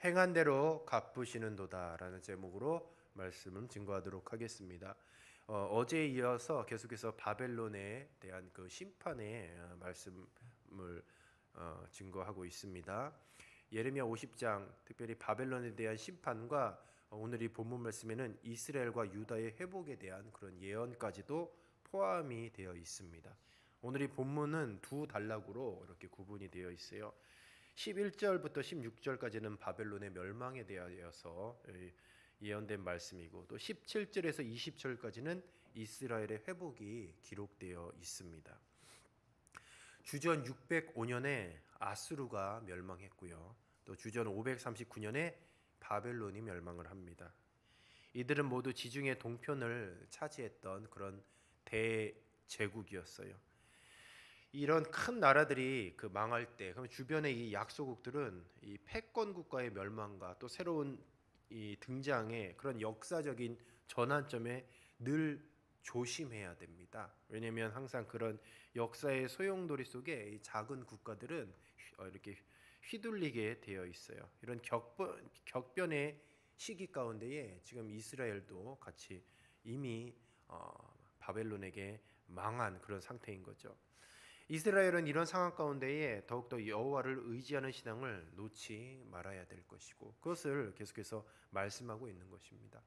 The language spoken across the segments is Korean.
행한 대로 갚으시는도다라는 제목으로 말씀을 증거하도록 하겠습니다. 어제에 이어서 계속해서 바벨론에 대한 그 심판의 말씀을 증거하고 있습니다. 예레미야 50장 특별히 바벨론에 대한 심판과 오늘 이 본문 말씀에는 이스라엘과 유다의 회복에 대한 그런 예언까지도 포함이 되어 있습니다. 오늘 이 본문은 두 단락으로 이렇게 구분이 되어 있어요. 11절부터 16절까지는 바벨론의 멸망에 대하여서 예언된 말씀이고, 또 17절에서 20절까지는 이스라엘의 회복이 기록되어 있습니다. 주전 605년에 아수르가 멸망했고요. 또 주전 539년에 바벨론이 멸망을 합니다. 이들은 모두 지중해 동편을 차지했던 그런 대제국이었어요. 이런 큰 나라들이 그 망할 때, 그럼 주변의 이 약소국들은 이 패권 국가의 멸망과 또 새로운 이 등장의 그런 역사적인 전환점에 늘 조심해야 됩니다. 왜냐하면 항상 그런 역사의 소용돌이 속에 이 작은 국가들은 이렇게 휘둘리게 되어 있어요. 이런 격변의 시기 가운데에 지금 이스라엘도 같이 이미 바벨론에게 망한 그런 상태인 거죠. 이스라엘은 이런 상황 가운데에 더욱더 여호와를 의지하는 신앙을 놓지 말아야 될 것이고, 그것을 계속해서 말씀하고 있는 것입니다.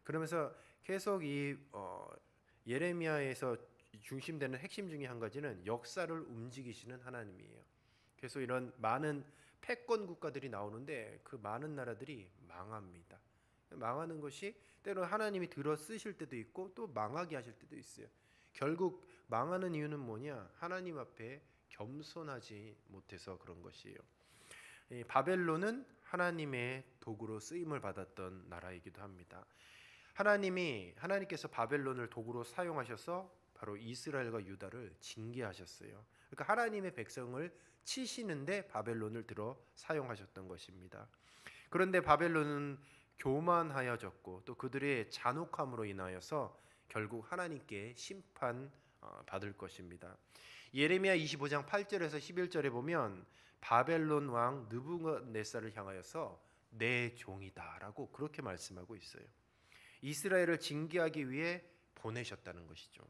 그러면서 계속 이 예레미야에서 중심되는 핵심 중에 한 가지는 역사를 움직이시는 하나님이에요. 그래서 이런 많은 패권 국가들이 나오는데 그 많은 나라들이 망합니다. 망하는 것이 때로는 하나님이 들어 쓰실 때도 있고 또 망하게 하실 때도 있어요. 결국 망하는 이유는 뭐냐? 하나님 앞에 겸손하지 못해서 그런 것이에요. 바벨론은 하나님의 도구로 쓰임을 받았던 나라이기도 합니다. 하나님께서 바벨론을 도구로 사용하셔서 바로 이스라엘과 유다를 징계하셨어요. 그러니까 하나님의 백성을 치시는데 바벨론을 들어 사용하셨던 것입니다. 그런데 바벨론은 교만하여졌고 또 그들의 잔혹함으로 인하여서 결국 하나님께 심판 받을 것입니다. 예레미야 25장 8절에서 11절에 보면 바벨론 왕 느부갓네살을 향하여서 내 종이다라고 그렇게 말씀하고 있어요. 이스라엘을 징계하기 위해 보내셨다는 것이죠.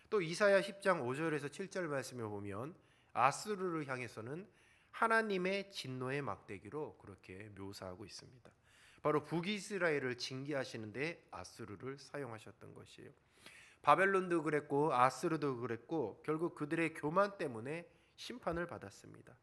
또 이사야 10장 5절에서 7절 말씀에 보면 아수르를 향해서는 하나님의 진노의 막대기로 그렇게 묘사하고 있습니다. 바로 북이스라엘을 징계하시는데 아수르를 사용하셨던 것이에요. 바벨론도 그랬고 아수르도 그랬고 결국 그들의 교만 때문에 심판을 받았습니다.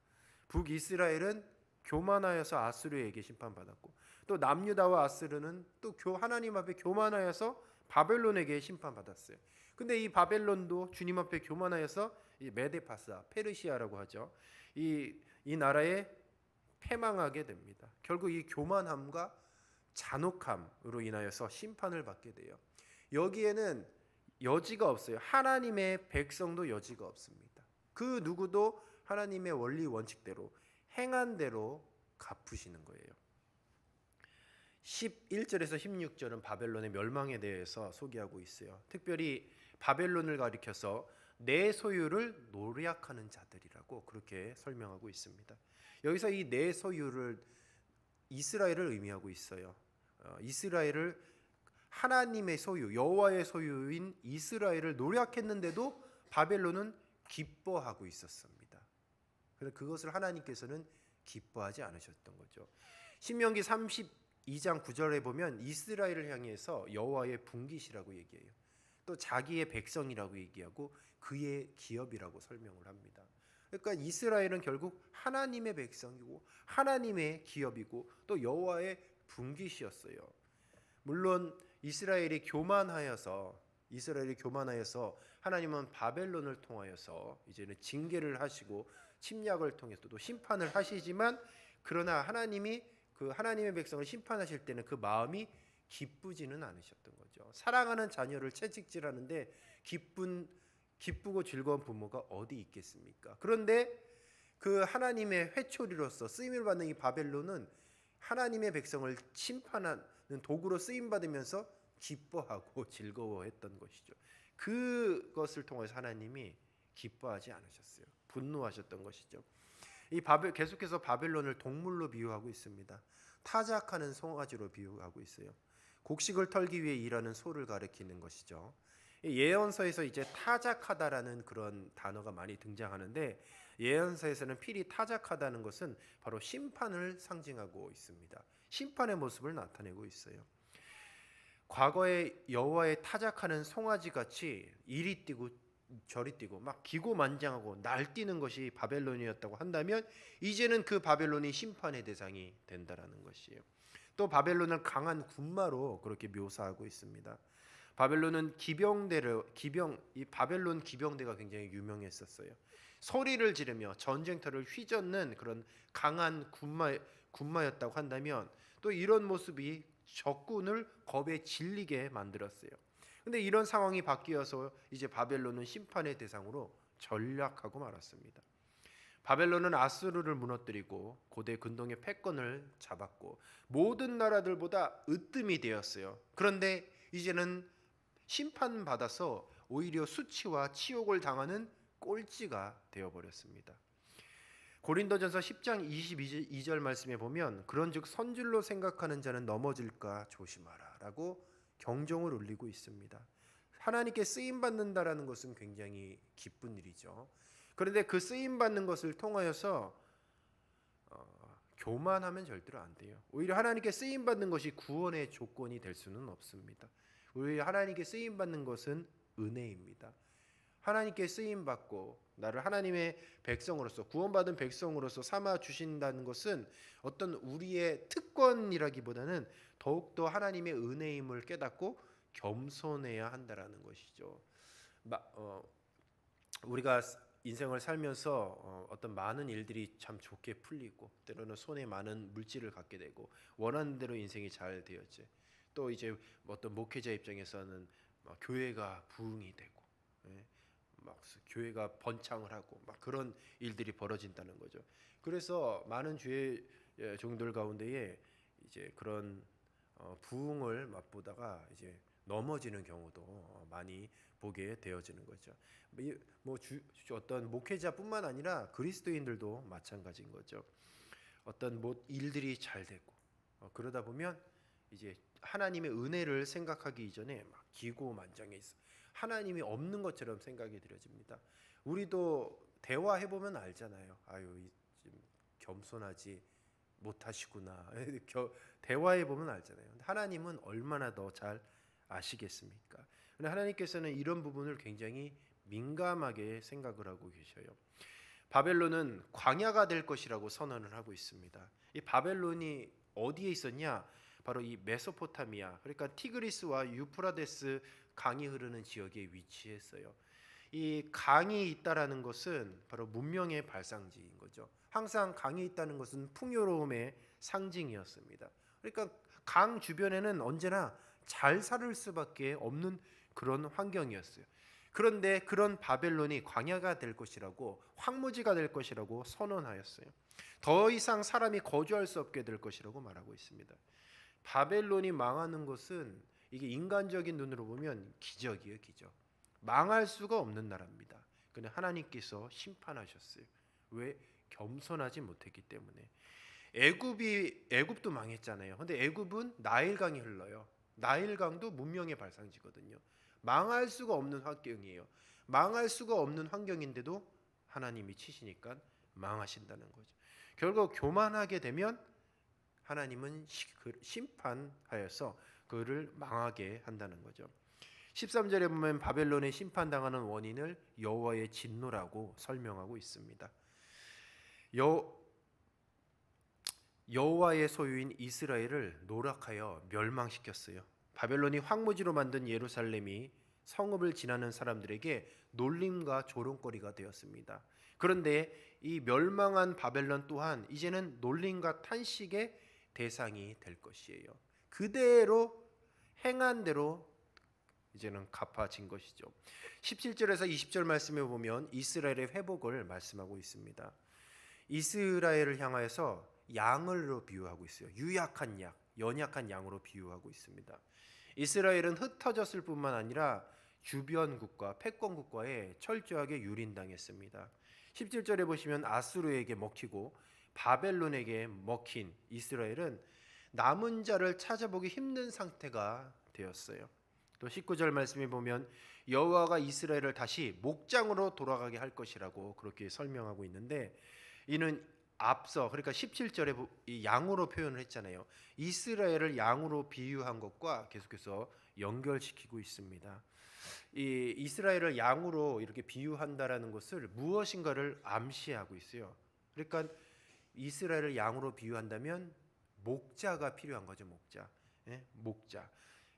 북이스라엘은 교만하여서 아수르에게 심판받았고, 또 남유다와 아수르는 또 하나님 앞에 교만하여서 바벨론에게 심판받았어요. 근데 이 바벨론도 주님 앞에 교만하여서 이 메데파사, 페르시아라고 하죠. 이 나라에 패망하게 됩니다. 결국 이 교만함과 잔혹함으로 인하여서 심판을 받게 돼요. 여기에는 여지가 없어요. 하나님의 백성도 여지가 없습니다. 그 누구도 하나님의 원리 원칙대로 행한 대로 갚으시는 거예요. 11절에서 16절은 바벨론의 멸망에 대해서 소개하고 있어요. 특별히 바벨론을 가리켜서 내 소유를 노략하는 자들이라고 그렇게 설명하고 있습니다. 여기서 이 내 소유를 이스라엘을 의미하고 있어요. 이스라엘을 하나님의 소유, 여호와의 소유인 이스라엘을 노략했는데도 바벨론은 기뻐하고 있었습니다. 그래서 그것을 하나님께서는 기뻐하지 않으셨던 거죠. 신명기 32장 9절에 보면 이스라엘을 향해서 여호와의 분깃이라고 얘기해요. 또 자기의 백성이라고 얘기하고 그의 기업이라고 설명을 합니다. 그러니까 이스라엘은 결국 하나님의 백성이고 하나님의 기업이고 또 여호와의 분깃이었어요. 물론 이스라엘이 교만하여서 하나님은 바벨론을 통하여서 이제는 징계를 하시고 침략을 통해서 또 심판을 하시지만, 그러나 하나님이 그 하나님의 백성을 심판하실 때는 그 마음이 기쁘지는 않으셨던 거죠. 사랑하는 자녀를 채찍질하는데 기쁘고 즐거운 부모가 어디 있겠습니까? 그런데 그 하나님의 회초리로서 쓰임을 받는 이 바벨론은 하나님의 백성을 심판하는 도구로 쓰임 받으면서 기뻐하고 즐거워했던 것이죠. 그것을 통해서 하나님이 기뻐하지 않으셨어요. 분노하셨던 것이죠. 계속해서 바벨론을 동물로 비유하고 있습니다. 타작하는 송아지로 비유하고 있어요. 곡식을 털기 위해 일하는 소를 가리키는 것이죠. 예언서에서 이제 타작하다라는 그런 단어가 많이 등장하는데, 예언서에서는 필히 타작하다는 것은 바로 심판을 상징하고 있습니다. 심판의 모습을 나타내고 있어요. 과거에 여호와의 타작하는 송아지 같이 이리 뛰고 저리 뛰고 막 기고만장하고 날뛰는 것이 바벨론이었다고 한다면, 이제는 그 바벨론이 심판의 대상이 된다라는 것이에요. 또 바벨론을 강한 군마로 그렇게 묘사하고 있습니다. 바벨론은 이 바벨론 기병대가 굉장히 유명했었어요. 소리를 지르며 전쟁터를 휘젓는 그런 강한 군마였다고 한다면, 또 이런 모습이 적군을 겁에 질리게 만들었어요. 근데 이런 상황이 바뀌어서 이제 바벨론은 심판의 대상으로 전락하고 말았습니다. 바벨론은 아수르를 무너뜨리고 고대 근동의 패권을 잡았고 모든 나라들보다 으뜸이 되었어요. 그런데 이제는 심판받아서 오히려 수치와 치욕을 당하는 꼴찌가 되어버렸습니다. 고린도전서 10장 22절 말씀에 보면, 그런즉 선줄로 생각하는 자는 넘어질까 조심하라 라고 경종을 울리고 있습니다. 하나님께 쓰임 받는다라는 것은 굉장히 기쁜 일이죠. 그런데 그 쓰임 받는 것을 통하여서 교만하면 절대로 안 돼요. 오히려 하나님께 쓰임 받는 것이 구원의 조건이 될 수는 없습니다. 오히려 하나님께 쓰임 받는 것은 은혜입니다. 하나님께 쓰임 받고 나를 하나님의 백성으로서, 구원받은 백성으로서 삼아 주신다는 것은 어떤 우리의 특권이라기보다는 더욱더 하나님의 은혜임을 깨닫고 겸손해야 한다라는 것이죠. 우리가 인생을 살면서 어떤 많은 일들이 참 좋게 풀리고, 때로는 손에 많은 물질을 갖게 되고 원하는 대로 인생이 잘 되었지. 또 이제 어떤 목회자 입장에서는 교회가 부흥이 되고, 막 교회가 번창을 하고 막 그런 일들이 벌어진다는 거죠. 그래서 많은 주의 종들 가운데에 이제 그런 부흥을 맛보다가 이제 넘어지는 경우도 많이 보게 되어지는 거죠. 어떤 목회자뿐만 아니라 그리스도인들도 마찬가지인 거죠. 어떤 일들이 잘 되고 그러다 보면 이제 하나님의 은혜를 생각하기 이전에 막 기고만장해 있어. 하나님이 없는 것처럼 생각이 들어집니다. 우리도 대화해 보면 알잖아요. 아유, 좀 겸손하지 못하시구나. 대화해 보면 알잖아요. 하나님은 얼마나 더 잘 아시겠습니까? 근데 하나님께서는 이런 부분을 굉장히 민감하게 생각을 하고 계셔요. 바벨론은 광야가 될 것이라고 선언을 하고 있습니다. 이 바벨론이 어디에 있었냐? 바로 이 메소포타미아, 그러니까 티그리스와 유프라데스 강이 흐르는 지역에 위치했어요. 이 강이 있다라는 것은 바로 문명의 발상지인 거죠. 항상 강이 있다는 것은 풍요로움의 상징이었습니다. 그러니까 강 주변에는 언제나 잘 살 수밖에 없는 그런 환경이었어요. 그런데 그런 바벨론이 광야가 될 것이라고, 황무지가 될 것이라고 선언하였어요. 더 이상 사람이 거주할 수 없게 될 것이라고 말하고 있습니다. 바벨론이 망하는 것은 이게 인간적인 눈으로 보면 기적이에요, 기적. 망할 수가 없는 나라입니다. 그런데 하나님께서 심판하셨어요. 왜? 겸손하지 못했기 때문에. 애굽도 망했잖아요. 근데 애굽은 나일강이 흘러요. 나일강도 문명의 발상지거든요. 망할 수가 없는 환경이에요. 망할 수가 없는 환경인데도 하나님이 치시니까 망하신다는 거죠. 결국 교만하게 되면 하나님은 심판하여서 그를 망하게 한다는 거죠. 13절에 보면 바벨론에 심판당하는 원인을 여호와의 진노라고 설명하고 있습니다. 여호와의 소유인 이스라엘을 노력하여 멸망시켰어요. 바벨론이 황무지로 만든 예루살렘이 성읍을 지나는 사람들에게 놀림과 조롱거리가 되었습니다. 그런데 이 멸망한 바벨론 또한 이제는 놀림과 탄식의 대상이 될 것이에요. 그대로 행한 대로 이제는 갚아진 것이죠. 17절에서 20절 말씀에 보면 이스라엘의 회복을 말씀하고 있습니다. 이스라엘을 향하여서 양으로 비유하고 있어요. 유약한 양, 연약한 양으로 비유하고 있습니다. 이스라엘은 흩어졌을 뿐만 아니라 주변 국가, 패권 국가에 철저하게 유린당했습니다. 17절에 보시면 아수르에게 먹히고 바벨론에게 먹힌 이스라엘은 남은 자를 찾아보기 힘든 상태가 되었어요. 또 19절 말씀에 보면 여호와가 이스라엘을 다시 목장으로 돌아가게 할 것이라고 그렇게 설명하고 있는데, 이는 앞서 그러니까 17절에 양으로 표현을 했잖아요. 이스라엘을 양으로 비유한 것과 계속해서 연결시키고 있습니다. 이 이스라엘을 양으로 이렇게 비유한다라는 것을 무엇인가를 암시하고 있어요. 그러니까 이스라엘을 양으로 비유한다면 목자가 필요한 거죠. 목자. 예? 목자.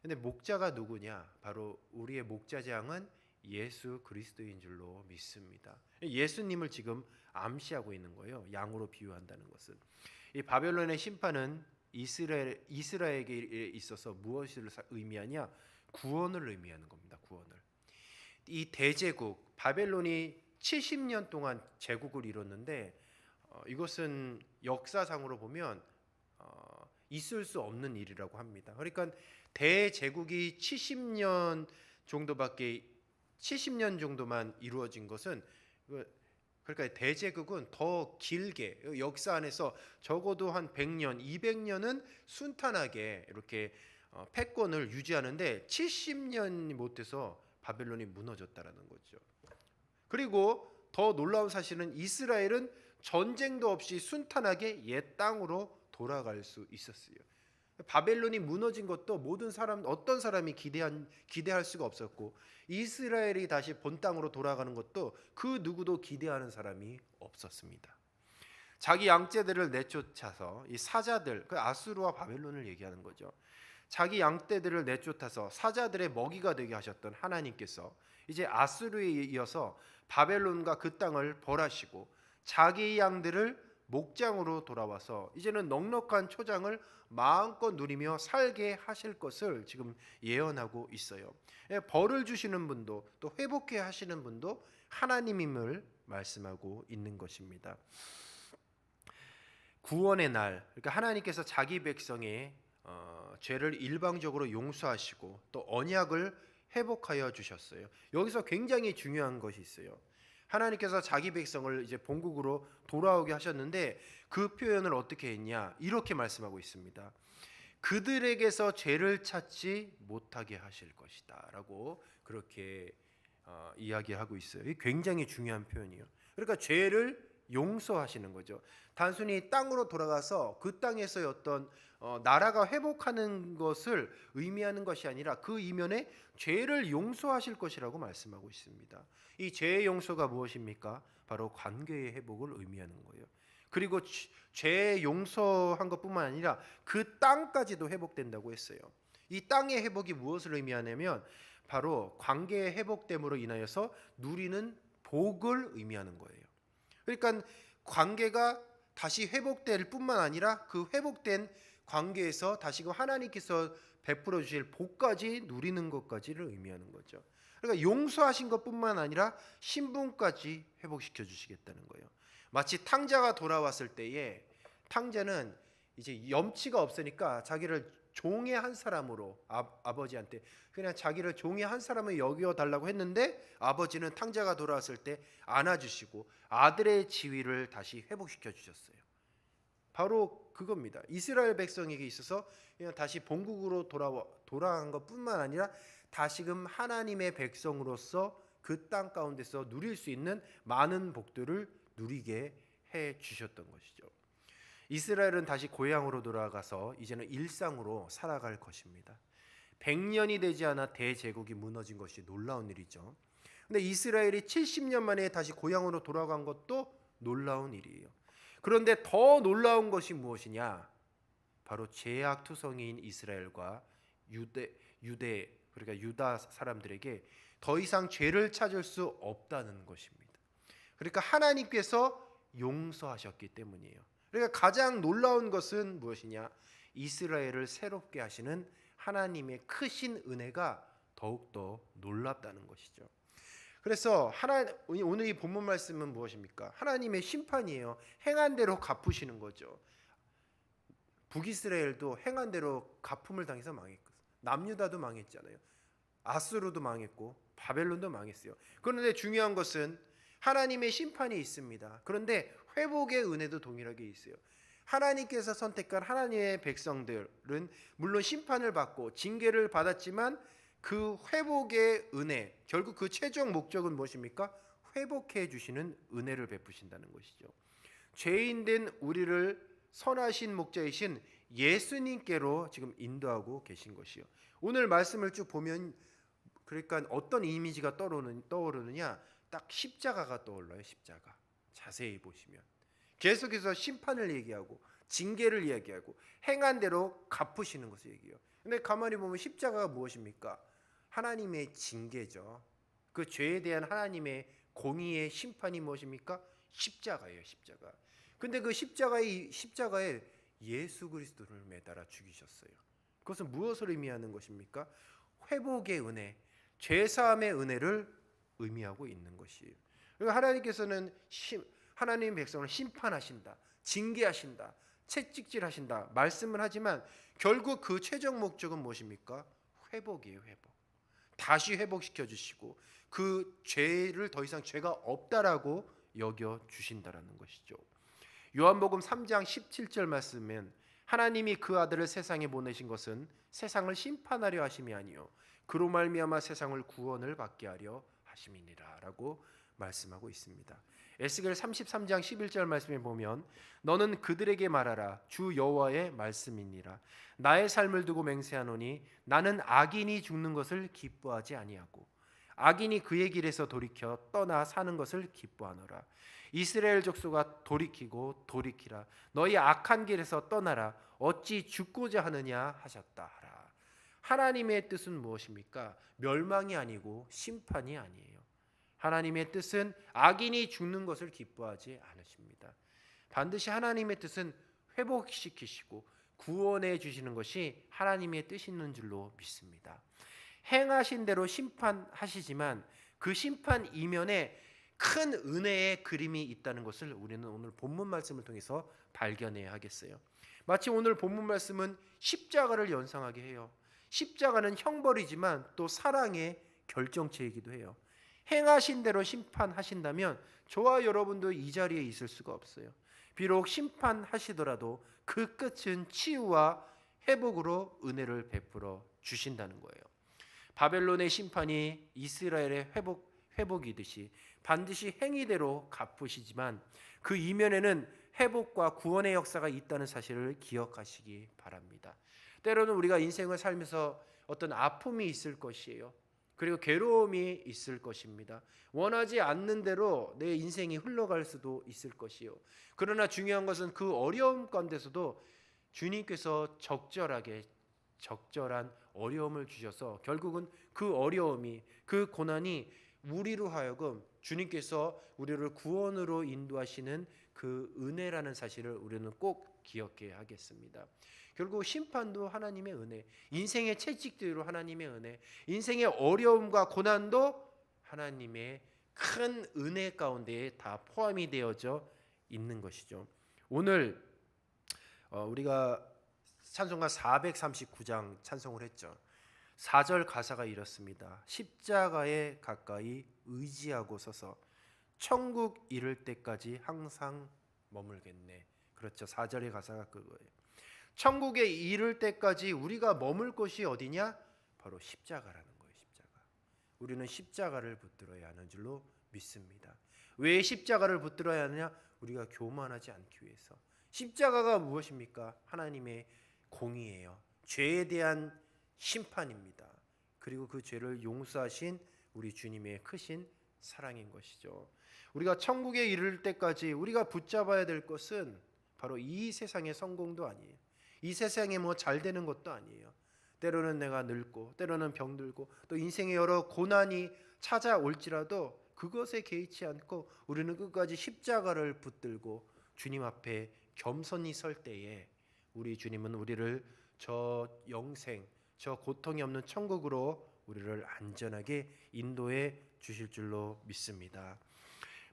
근데 목자가 누구냐? 바로 우리의 목자장은 예수 그리스도인 줄로 믿습니다. 예수님을 지금 암시하고 있는 거예요. 양으로 비유한다는 것은. 이 바벨론의 심판은 이스라엘에게 있어서 무엇을 의미하냐? 구원을 의미하는 겁니다. 구원을. 이 대제국 바벨론이 70년 동안 제국을 이뤘는데 이것은 역사상으로 보면 있을 수 없는 일이라고 합니다. 그러니까 대제국이 70년 정도만 이루어진 것은, 그러니까 대제국은 더 길게 역사 안에서 적어도 한 100년, 200년은 순탄하게 이렇게 패권을 유지하는데 70년이 못해서 바벨론이 무너졌다라는 거죠. 그리고 더 놀라운 사실은 이스라엘은 전쟁도 없이 순탄하게 옛 땅으로 돌아갈 수 있었어요. 바벨론이 무너진 것도 어떤 사람이 기대할 수가 없었고, 이스라엘이 다시 본 땅으로 돌아가는 것도 그 누구도 기대하는 사람이 없었습니다. 자기 양떼들을 내쫓아서 이 사자들, 그 아수르와 바벨론을 얘기하는 거죠. 자기 양떼들을 내쫓아서 사자들의 먹이가 되게 하셨던 하나님께서 이제 아수르에 이어서 바벨론과 그 땅을 벌하시고 자기 양들을 목장으로 돌아와서 이제는 넉넉한 초장을 마음껏 누리며 살게 하실 것을 지금 예언하고 있어요. 벌을 주시는 분도 또 회복해 하시는 분도 하나님임을 말씀하고 있는 것입니다. 구원의 날, 그러니까 하나님께서 자기 백성의 죄를 일방적으로 용서하시고 또 언약을 회복하여 주셨어요. 여기서 굉장히 중요한 것이 있어요. 하나님께서 자기 백성을 이제 본국으로 돌아오게 하셨는데 그 표현을 어떻게 했냐? 이렇게 말씀하고 있습니다. 그들에게서 죄를 찾지 못하게 하실 것이다라고 그렇게 이야기하고 있어요. 이 굉장히 중요한 표현이에요. 그러니까 죄를 용서하시는 거죠. 단순히 땅으로 돌아가서 그 땅에서의 어떤 나라가 회복하는 것을 의미하는 것이 아니라 그 이면에 죄를 용서하실 것이라고 말씀하고 있습니다. 이 죄의 용서가 무엇입니까? 바로 관계의 회복을 의미하는 거예요. 그리고 죄 용서한 것뿐만 아니라 그 땅까지도 회복된다고 했어요. 이 땅의 회복이 무엇을 의미하냐면 바로 관계의 회복됨으로 인하여서 누리는 복을 의미하는 거예요. 그러니까 관계가 다시 회복될 뿐만 아니라 그 회복된 관계에서 다시금 하나님께서 베풀어 주실 복까지 누리는 것까지를 의미하는 거죠. 그러니까 용서하신 것뿐만 아니라 신분까지 회복시켜 주시겠다는 거예요. 마치 탕자가 돌아왔을 때에 탕자는 이제 염치가 없으니까 자기를 종의 한 사람으로 아버지한테 그냥 자기를 종의 한 사람을 여겨 달라고 했는데 아버지는 탕자가 돌아왔을 때 안아주시고 아들의 지위를 다시 회복시켜 주셨어요. 바로 그겁니다. 이스라엘 백성에게 있어서 그냥 다시 본국으로 돌아간 것뿐만 아니라 다시금 하나님의 백성으로서 그 땅 가운데서 누릴 수 있는 많은 복들을 누리게 해 주셨던 것이죠. 이스라엘은 다시 고향으로 돌아가서 이제는 일상으로 살아갈 것입니다. 100년이 되지 않아 대제국이 무너진 것이 놀라운 일이죠. 근데 이스라엘이 70년 만에 다시 고향으로 돌아간 것도 놀라운 일이에요. 그런데 더 놀라운 것이 무엇이냐? 바로 죄악투성이인 이스라엘과 유대 그러니까 유다 사람들에게 더 이상 죄를 찾을 수 없다는 것입니다. 그러니까 하나님께서 용서하셨기 때문이에요. 그러니까 가장 놀라운 것은 무엇이냐? 이스라엘을 새롭게 하시는 하나님의 크신 은혜가 더욱더 놀랍다는 것이죠. 그래서 오늘 이 본문 말씀은 무엇입니까? 하나님의 심판이에요. 행한 대로 갚으시는 거죠. 북이스라엘도 행한 대로 갚음을 당해서 망했거든요. 남유다도 망했잖아요. 아수르도 망했고 바벨론도 망했어요. 그런데 중요한 것은 하나님의 심판이 있습니다. 그런데 회복의 은혜도 동일하게 있어요. 하나님께서 선택한 하나님의 백성들은 물론 심판을 받고 징계를 받았지만 그 회복의 은혜, 결국 그 최종 목적은 무엇입니까? 회복해 주시는 은혜를 베푸신다는 것이죠. 죄인된 우리를 선하신 목자이신 예수님께로 지금 인도하고 계신 것이요. 오늘 말씀을 쭉 보면 그러니까 어떤 이미지가 떠오르느냐? 딱 십자가가 떠올라요. 십자가. 자세히 보시면 계속해서 심판을 얘기하고 징계를 이야기하고 행한 대로 갚으시는 것을 얘기해요. 근데 가만히 보면 십자가가 무엇입니까? 하나님의 징계죠. 그 죄에 대한 하나님의 공의의 심판이 무엇입니까? 십자가예요, 십자가. 근데 그 십자가에 예수 그리스도를 매달아 죽이셨어요. 그것은 무엇을 의미하는 것입니까? 회복의 은혜, 죄 사함의 은혜를 의미하고 있는 것이에요. 그러니까 하나님께서는 하나님 백성을 심판하신다, 징계하신다, 채찍질하신다 말씀을 하지만 결국 그 최종 목적은 무엇입니까? 회복이에요, 회복. 다시 회복시켜 주시고 그 죄를 더 이상 죄가 없다라고 여겨 주신다라는 것이죠. 요한복음 3장 17절 말씀은 하나님이 그 아들을 세상에 보내신 것은 세상을 심판하려 하심이 아니요 그로 말미암아 세상을 구원을 받게 하려 하심이니라라고 말씀하고 있습니다. 에스겔 33장 11절 말씀에 보면 너는 그들에게 말하라 주 여호와의 말씀이니라 나의 삶을 두고 맹세하노니 나는 악인이 죽는 것을 기뻐하지 아니하고 악인이 그의 길에서 돌이켜 떠나 사는 것을 기뻐하노라. 이스라엘 족속아 돌이키고 돌이키라 너희 악한 길에서 떠나라 어찌 죽고자 하느냐 하셨다 하라. 하나님의 뜻은 무엇입니까? 멸망이 아니고 심판이 아니에요. 하나님의 뜻은 악인이 죽는 것을 기뻐하지 않으십니다. 반드시 하나님의 뜻은 회복시키시고 구원해 주시는 것이 하나님의 뜻이 있는 줄로 믿습니다. 행하신 대로 심판하시지만 그 심판 이면에 큰 은혜의 그림이 있다는 것을 우리는 오늘 본문 말씀을 통해서 발견해야 하겠어요. 마치 오늘 본문 말씀은 십자가를 연상하게 해요. 십자가는 형벌이지만 또 사랑의 결정체이기도 해요. 행하신 대로 심판하신다면 저와 여러분도 이 자리에 있을 수가 없어요. 비록 심판하시더라도 그 끝은 치유와 회복으로 은혜를 베풀어 주신다는 거예요. 바벨론의 심판이 이스라엘의 회복이듯이 반드시 행위대로 갚으시지만 그 이면에는 회복과 구원의 역사가 있다는 사실을 기억하시기 바랍니다. 때로는 우리가 인생을 살면서 어떤 아픔이 있을 것이에요. 그리고 괴로움이 있을 것입니다. 원하지 않는 대로 내 인생이 흘러갈 수도 있을 것이요. 그러나 중요한 것은 그 어려움 가운데서도 주님께서 적절한 어려움을 주셔서 결국은 그 어려움이 그 고난이 우리로 하여금 주님께서 우리를 구원으로 인도하시는 그 은혜라는 사실을 우리는 꼭 기억해야 하겠습니다. 결국 심판도 하나님의 은혜, 인생의 채찍들로 하나님의 은혜, 인생의 어려움과 고난도 하나님의 큰 은혜 가운데에 다 포함이 되어져 있는 것이죠. 오늘 우리가 찬송가 439장 찬송을 했죠. 4절 가사가 이렇습니다. 십자가에 가까이 의지하고 서서 천국 이를 때까지 항상 머물겠네. 그렇죠. 4절의 가사가 그거예요. 천국에 이를 때까지 우리가 머물 곳이 어디냐? 바로 십자가라는 거예요. 십자가. 우리는 십자가를 붙들어야 하는 줄로 믿습니다. 왜 십자가를 붙들어야 하느냐? 우리가 교만하지 않기 위해서. 십자가가 무엇입니까? 하나님의 공의예요. 죄에 대한 심판입니다. 그리고 그 죄를 용서하신 우리 주님의 크신 사랑인 것이죠. 우리가 천국에 이를 때까지 우리가 붙잡아야 될 것은 바로 이 세상의 성공도 아니에요. 이 세상에 뭐 잘 되는 것도 아니에요. 때로는 내가 늙고 때로는 병들고 또 인생의 여러 고난이 찾아올지라도 그것에 개의치 않고 우리는 끝까지 십자가를 붙들고 주님 앞에 겸손히 설 때에 우리 주님은 우리를 저 영생, 저 고통이 없는 천국으로 우리를 안전하게 인도해 주실 줄로 믿습니다.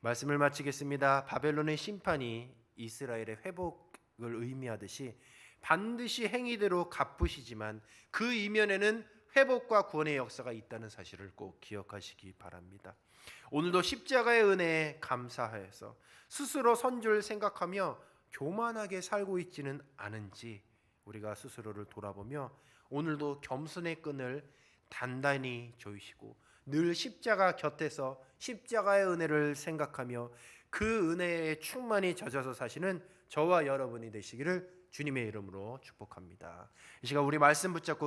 말씀을 마치겠습니다. 바벨론의 심판이 이스라엘의 회복을 의미하듯이 반드시 행위대로 갚으시지만 그 이면에는 회복과 구원의 역사가 있다는 사실을 꼭 기억하시기 바랍니다. 오늘도 십자가의 은혜에 감사해서 스스로 선줄 생각하며 교만하게 살고 있지는 않은지 우리가 스스로를 돌아보며 오늘도 겸손의 끈을 단단히 조이시고 늘 십자가 곁에서 십자가의 은혜를 생각하며 그 은혜에 충만히 젖어서 사시는 저와 여러분이 되시기를 주님의 이름으로 축복합니다. 이 시간 우리 말씀 붙잡고